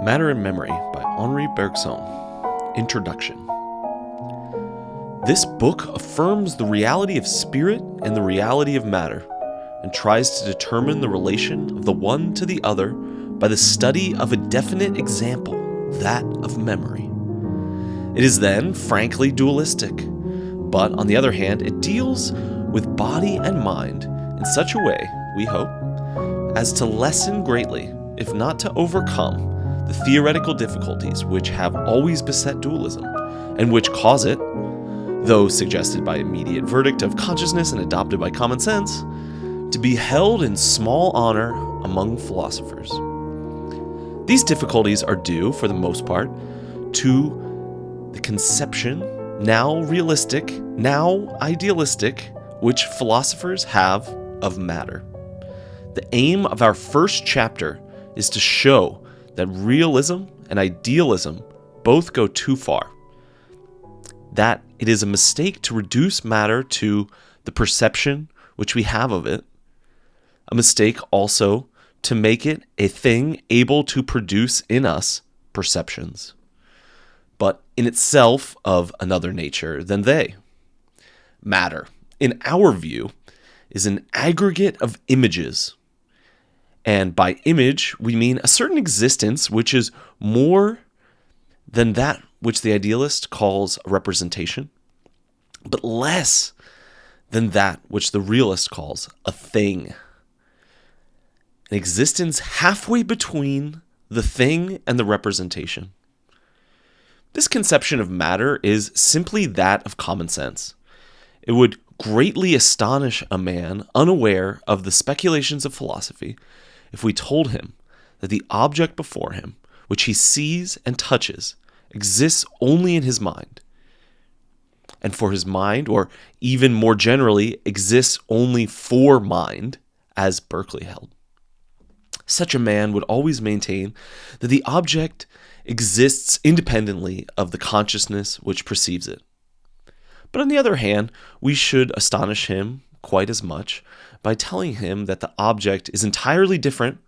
Matter and Memory by Henri Bergson. Introduction. This book affirms the reality of spirit and the reality of matter, and tries to determine the relation of the one to the other by the study of a definite example, that of memory. It is then frankly dualistic, but on the other hand, it deals with body and mind in such a way, we hope, as to lessen greatly, if not to overcome, the theoretical difficulties which have always beset dualism, and which cause it, though suggested by immediate verdict of consciousness and adopted by common sense, to be held in small honor among philosophers. These difficulties are due, for the most part, to the conception, now realistic, now idealistic, which philosophers have of matter. The aim of our first chapter is to show that realism and idealism both go too far, that it is a mistake to reduce matter to the perception which we have of it, a mistake also to make it a thing able to produce in us perceptions, but in itself of another nature than they. Matter, in our view, is an aggregate of images. And by image, we mean a certain existence which is more than that which the idealist calls a representation, but less than that which the realist calls a thing. An existence halfway between the thing and the representation. This conception of matter is simply that of common sense. It would greatly astonish a man unaware of the speculations of philosophy if we told him that the object before him, which he sees and touches, exists only in his mind. And for his mind, or even more generally, exists only for mind, as Berkeley held. Such a man would always maintain that the object exists independently of the consciousness which perceives it. But on the other hand, we should astonish him quite as much by telling him that the object is entirely different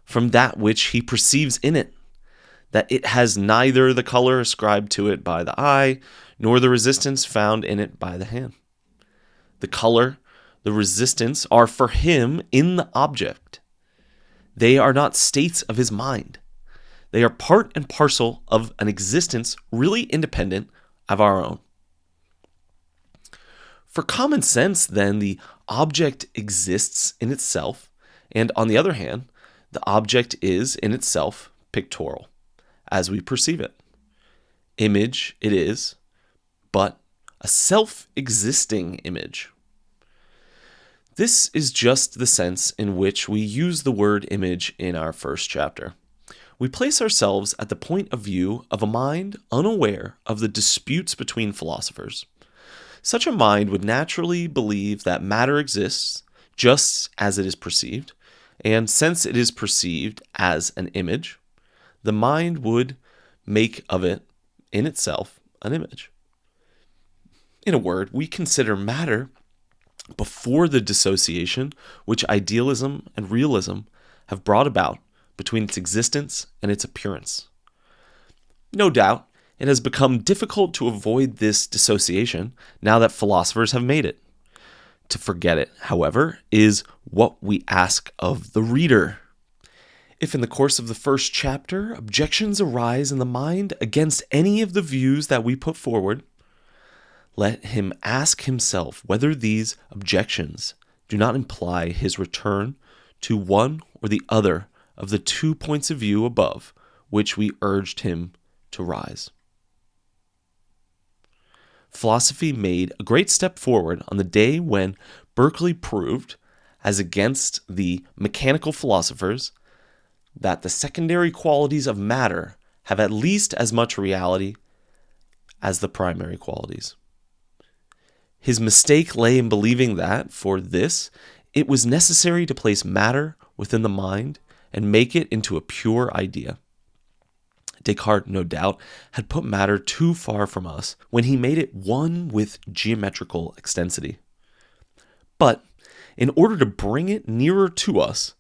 from that which he perceives in it, that it has neither the color ascribed to it by the eye, nor the resistance found in it by the hand. The color, the resistance are for him in the object. They are not states of his mind. They are part and parcel of an existence really independent of our own. For common sense, then, the object exists in itself, and on the other hand, the object is in itself pictorial, as we perceive it. Image it is, but a self-existing image. This is just the sense in which we use the word image in our first chapter. We place ourselves at the point of view of a mind unaware of the disputes between philosophers. Such a mind would naturally believe that matter exists just as it is perceived, and since it is perceived as an image, the mind would make of it, in itself, an image. In a word, we consider matter before the dissociation which idealism and realism have brought about between its existence and its appearance. No doubt, it has become difficult to avoid this dissociation now that philosophers have made it. To forget it, however, is what we ask of the reader. If in the course of the first chapter objections arise in the mind against any of the views that we put forward, let him ask himself whether these objections do not imply his return to one or the other of the 2 points of view above which we urged him to rise. Philosophy made a great step forward on the day when Berkeley proved, as against the mechanical philosophers, that the secondary qualities of matter have at least as much reality as the primary qualities. His mistake lay in believing that, for this, it was necessary to place matter within the mind and make it into a pure idea. Descartes, no doubt, had put matter too far from us when he made it one with geometrical extensity. But in order to bring it nearer to us,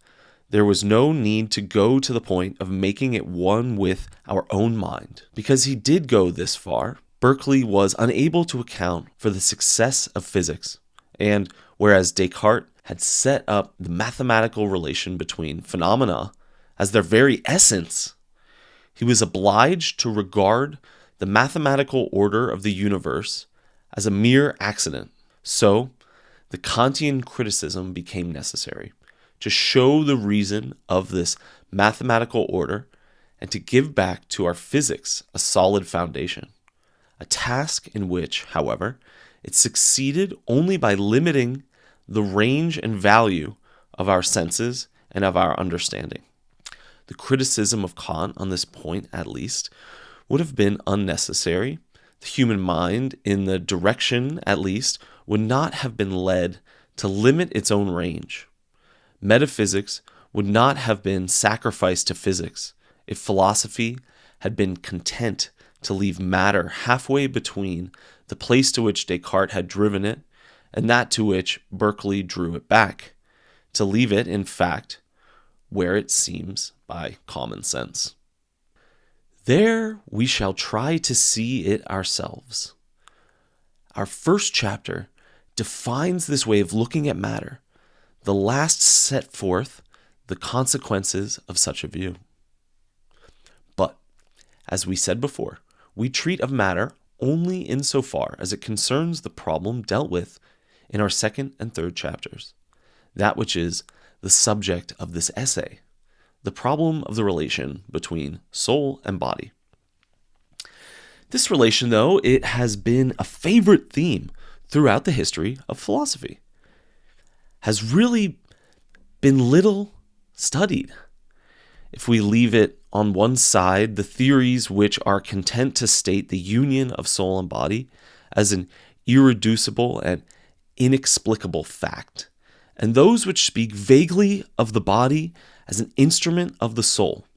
There was no need to go to the point of making it one with our own mind. Because he did go this far, Berkeley was unable to account for the success of physics. And whereas Descartes had set up the mathematical relation between phenomena as their very essence, he was obliged to regard the mathematical order of the universe as a mere accident. So, the Kantian criticism became necessary to show the reason of this mathematical order and to give back to our physics a solid foundation. A task in which, however, it succeeded only by limiting the range and value of our senses and of our understanding. The criticism of Kant on this point, at least, would have been unnecessary. The human mind, in the direction at least, would not have been led to limit its own range. Metaphysics would not have been sacrificed to physics if philosophy had been content to leave matter halfway between the place to which Descartes had driven it and that to which Berkeley drew it back, to leave it, in fact, where it seems by common sense. There we shall try to see it ourselves. Our first chapter defines this way of looking at matter. The last set forth the consequences of such a view. But, as we said before, we treat of matter only insofar as it concerns the problem dealt with in our second and third chapters, that which is the subject of this essay, the problem of the relation between soul and body. This relation, though, it has been a favorite theme throughout the history of philosophy, has really been little studied. If we leave it on one side, the theories which are content to state the union of soul and body as an irreducible and inexplicable fact, and those which speak vaguely of the body as an instrument of the soul,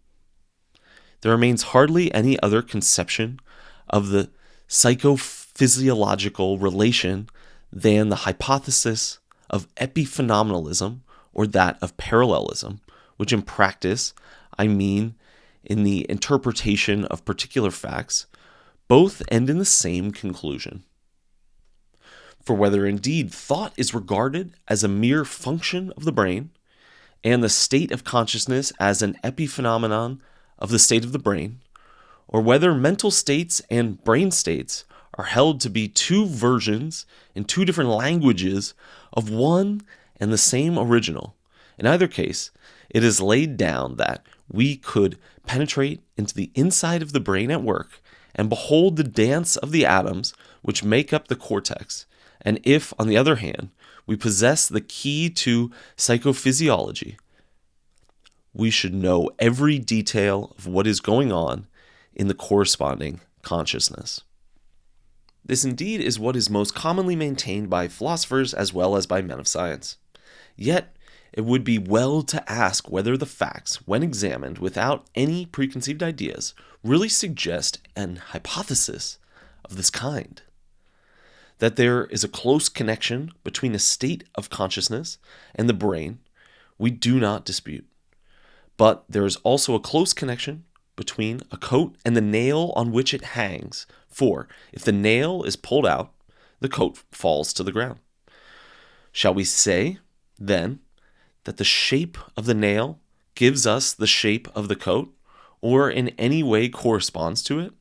there remains hardly any other conception of the psychophysiological relation than the hypothesis of epiphenomenalism or that of parallelism, which in practice, I mean in the interpretation of particular facts, both end in the same conclusion. For whether indeed thought is regarded as a mere function of the brain, and the state of consciousness as an epiphenomenon of the state of the brain, or whether mental states and brain states are held to be two versions in two different languages of one and the same original, in either case, it is laid down that we could penetrate into the inside of the brain at work and behold the dance of the atoms which make up the cortex. And if, on the other hand, we possess the key to psychophysiology, we should know every detail of what is going on in the corresponding consciousness. This indeed is what is most commonly maintained by philosophers as well as by men of science. Yet, it would be well to ask whether the facts, when examined without any preconceived ideas, really suggest an hypothesis of this kind. That there is a close connection between a state of consciousness and the brain, we do not dispute. But there is also a close connection between a coat and the nail on which it hangs, for if the nail is pulled out, the coat falls to the ground. Shall we say, then, that the shape of the nail gives us the shape of the coat, or in any way corresponds to it?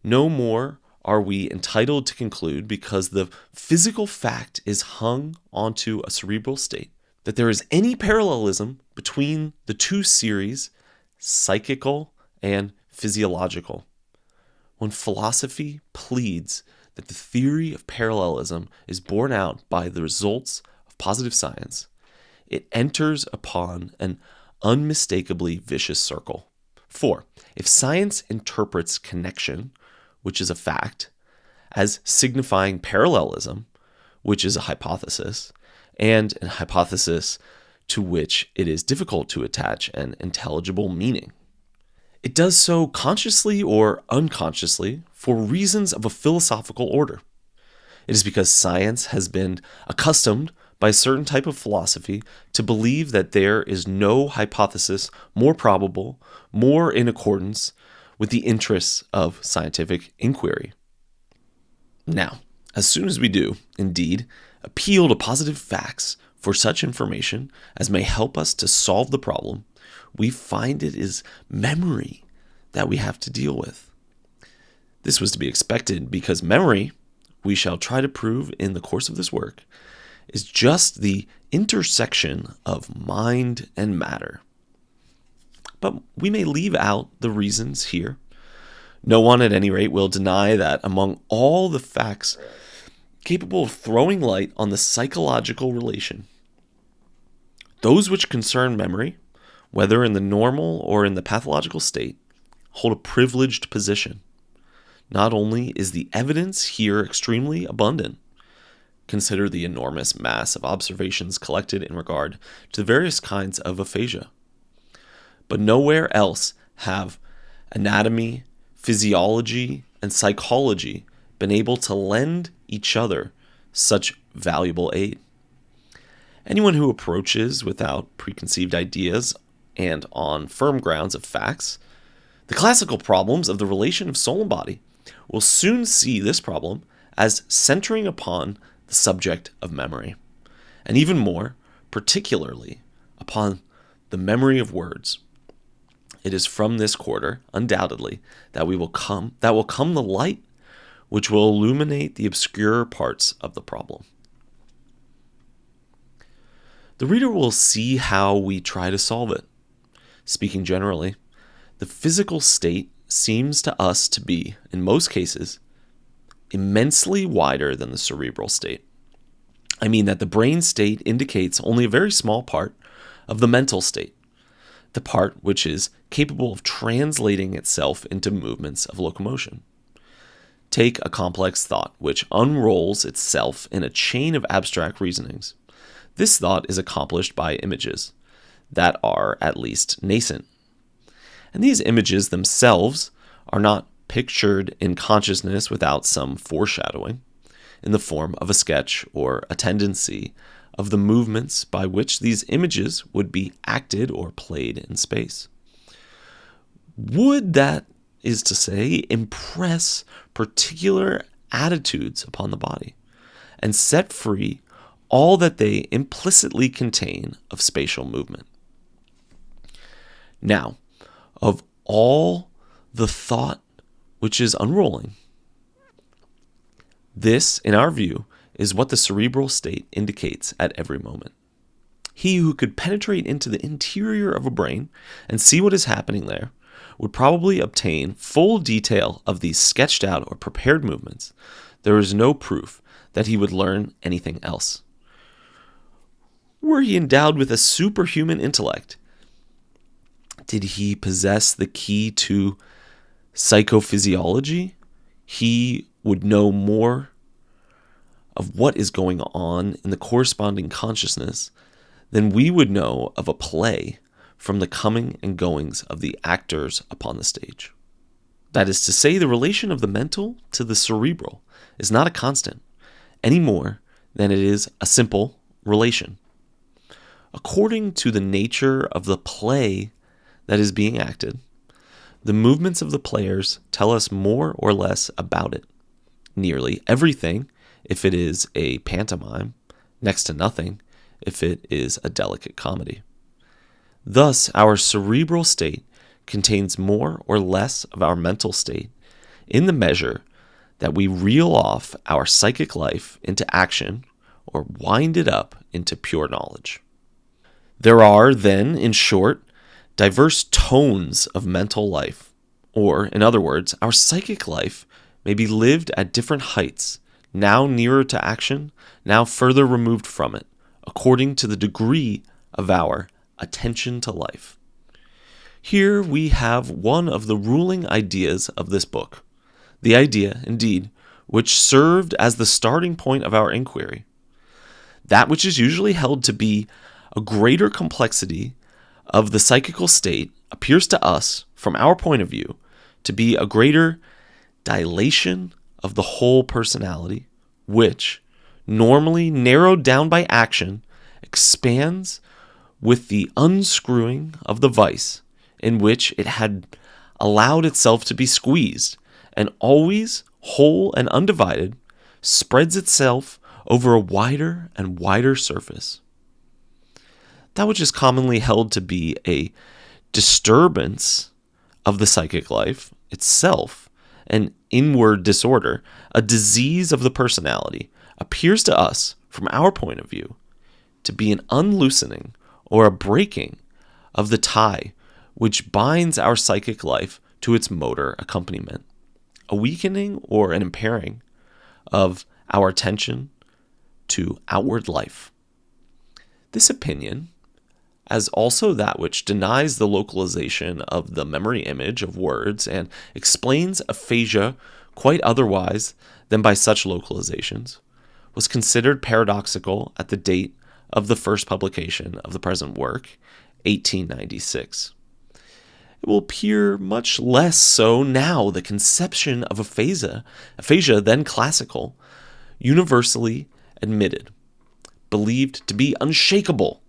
No more are we entitled to conclude, because the physical fact is hung onto a cerebral state, that there is any parallelism between the two series, psychical and physiological. When philosophy pleads that the theory of parallelism is borne out by the results of positive science, it enters upon an unmistakably vicious circle. For if science interprets connection, which is a fact, as signifying parallelism, which is a hypothesis, and an hypothesis to which it is difficult to attach an intelligible meaning, it does so consciously or unconsciously for reasons of a philosophical order. It is because science has been accustomed by a certain type of philosophy to believe that there is no hypothesis more probable, more in accordance with the interests of scientific inquiry. Now, as soon as we do, indeed, appeal to positive facts for such information as may help us to solve the problem, we find it is memory that we have to deal with. This was to be expected because memory, we shall try to prove in the course of this work, is just the intersection of mind and matter. But we may leave out the reasons here. No one, at any rate, will deny that among all the facts capable of throwing light on the psychological relation, those which concern memory, whether in the normal or in the pathological state, hold a privileged position. Not only is the evidence here extremely abundant, consider the enormous mass of observations collected in regard to the various kinds of aphasia. But nowhere else have anatomy, physiology, and psychology been able to lend each other such valuable aid. Anyone who approaches without preconceived ideas and on firm grounds of facts the classical problems of the relation of soul and body will soon see this problem as centering upon the subject of memory, and even more particularly upon the memory of words. It is from this quarter, undoubtedly, that will come the light which will illuminate the obscure parts of the problem. The reader will see how we try to solve it. Speaking generally, the physical state seems to us to be, in most cases, immensely wider than the cerebral state. I mean that the brain state indicates only a very small part of the mental state, the part which is capable of translating itself into movements of locomotion. Take a complex thought which unrolls itself in a chain of abstract reasonings. This thought is accomplished by images that are at least nascent. And these images themselves are not pictured in consciousness without some foreshadowing, in the form of a sketch or a tendency of the movements by which these images would be acted or played in space. Would, that is to say, impress particular attitudes upon the body and set free all that they implicitly contain of spatial movement. Now, of all the thought which is unrolling, this, in our view, is what the cerebral state indicates at every moment. He who could penetrate into the interior of a brain and see what is happening there would probably obtain full detail of these sketched out or prepared movements. There is no proof that he would learn anything else. Were he endowed with a superhuman intellect, did he possess the key to psychophysiology, he would know more of what is going on in the corresponding consciousness than we would know of a play from the coming and goings of the actors upon the stage. That is to say, the relation of the mental to the cerebral is not a constant, any more than it is a simple relation. According to the nature of the play that is being acted, the movements of the players tell us more or less about it. Nearly everything, if it is a pantomime, next to nothing, if it is a delicate comedy. Thus, our cerebral state contains more or less of our mental state in the measure that we reel off our psychic life into action or wind it up into pure knowledge. There are, then, in short, diverse tones of mental life, or, in other words, our psychic life may be lived at different heights, now nearer to action, now further removed from it, according to the degree of our attention to life. Here we have one of the ruling ideas of this book, the idea, indeed, which served as the starting point of our inquiry. That which is usually held to be a greater complexity of the psychical state appears to us, from our point of view, to be a greater dilation of the whole personality, which, normally narrowed down by action, expands with the unscrewing of the vice in which it had allowed itself to be squeezed, and always, whole and undivided, spreads itself over a wider and wider surface. That which is commonly held to be a disturbance of the psychic life itself, an inward disorder, a disease of the personality, appears to us, from our point of view, to be an unloosening or a breaking of the tie which binds our psychic life to its motor accompaniment, a weakening or an impairing of our attention to outward life. This opinion, as also that which denies the localization of the memory image of words and explains aphasia quite otherwise than by such localizations, was considered paradoxical at the date of the first publication of the present work, 1896. It will appear much less so now. The conception of aphasia then classical, universally admitted, believed to be unshakable,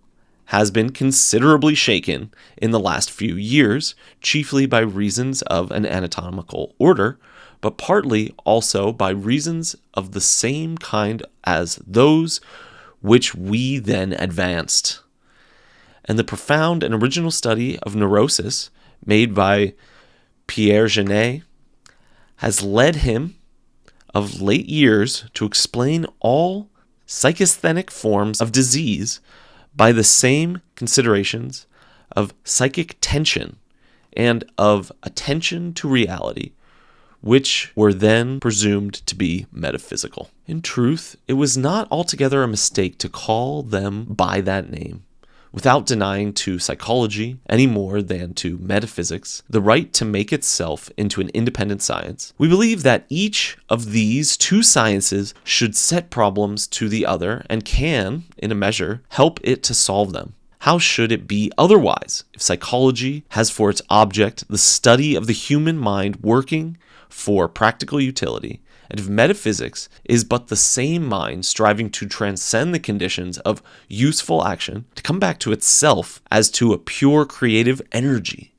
has been considerably shaken in the last few years, chiefly by reasons of an anatomical order, but partly also by reasons of the same kind as those which we then advanced. And the profound and original study of neurosis made by Pierre Genet has led him of late years to explain all psychasthenic forms of disease by the same considerations of psychic tension and of attention to reality, which were then presumed to be metaphysical. In truth, it was not altogether a mistake to call them by that name, without denying to psychology, any more than to metaphysics, the right to make itself into an independent science. We believe that each of these two sciences should set problems to the other and can, in a measure, help it to solve them. How should it be otherwise if psychology has for its object the study of the human mind working for practical utility, and if metaphysics is but the same mind striving to transcend the conditions of useful action, to come back to itself as to a pure creative energy?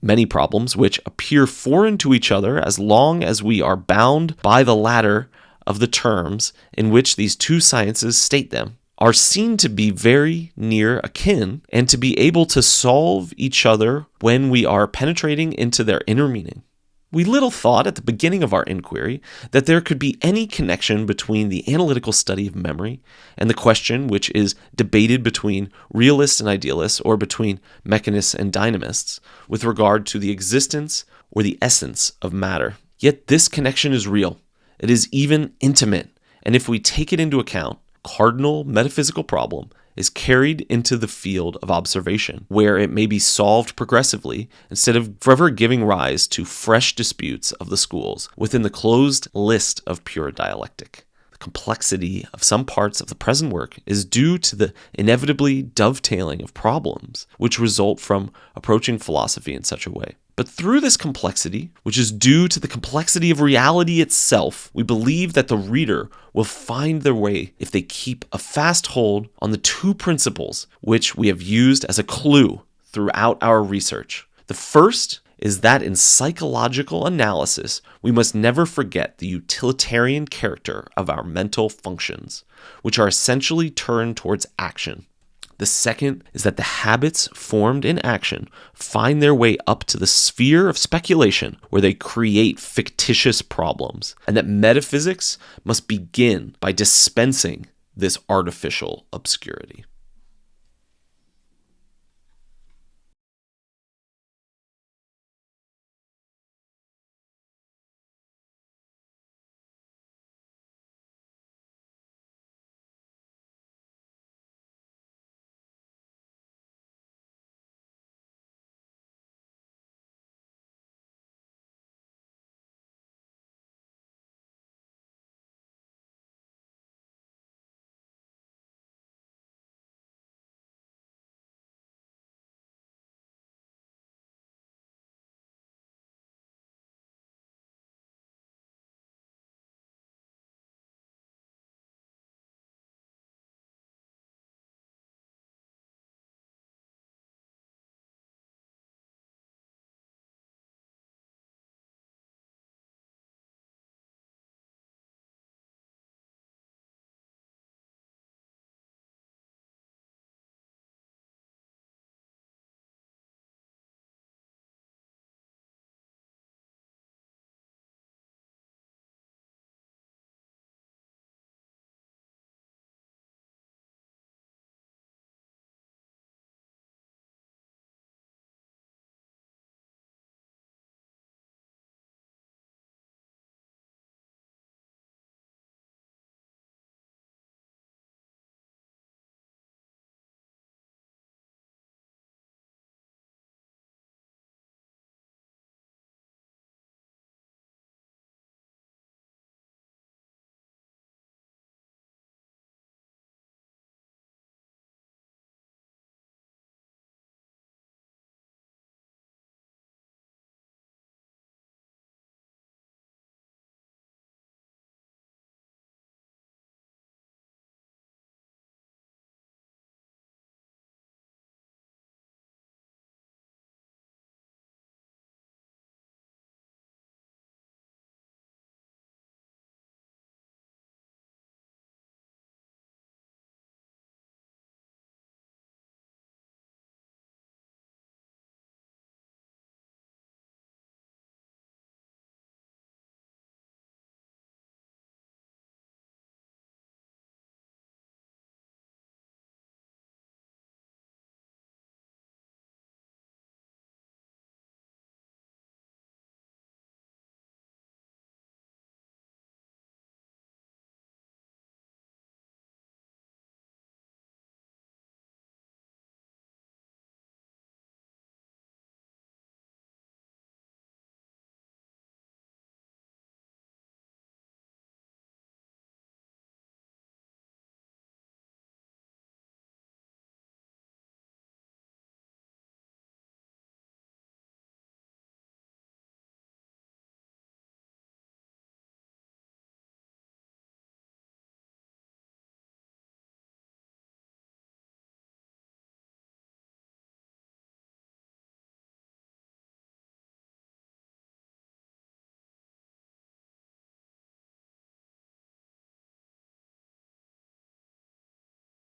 Many problems which appear foreign to each other as long as we are bound by the latter of the terms in which these two sciences state them, are seen to be very near akin and to be able to solve each other when we are penetrating into their inner meaning. We little thought at the beginning of our inquiry that there could be any connection between the analytical study of memory and the question which is debated between realists and idealists, or between mechanists and dynamists, with regard to the existence or the essence of matter. Yet this connection is real. It is even intimate, and if we take it into account, cardinal metaphysical problem is carried into the field of observation, where it may be solved progressively instead of forever giving rise to fresh disputes of the schools within the closed list of pure dialectic. The complexity of some parts of the present work is due to the inevitably dovetailing of problems which result from approaching philosophy in such a way. But through this complexity, which is due to the complexity of reality itself, we believe that the reader will find their way if they keep a fast hold on the two principles which we have used as a clue throughout our research. The first is that in psychological analysis, we must never forget the utilitarian character of our mental functions, which are essentially turned towards action. The second is that the habits formed in action find their way up to the sphere of speculation, where they create fictitious problems, and that metaphysics must begin by dispensing this artificial obscurity.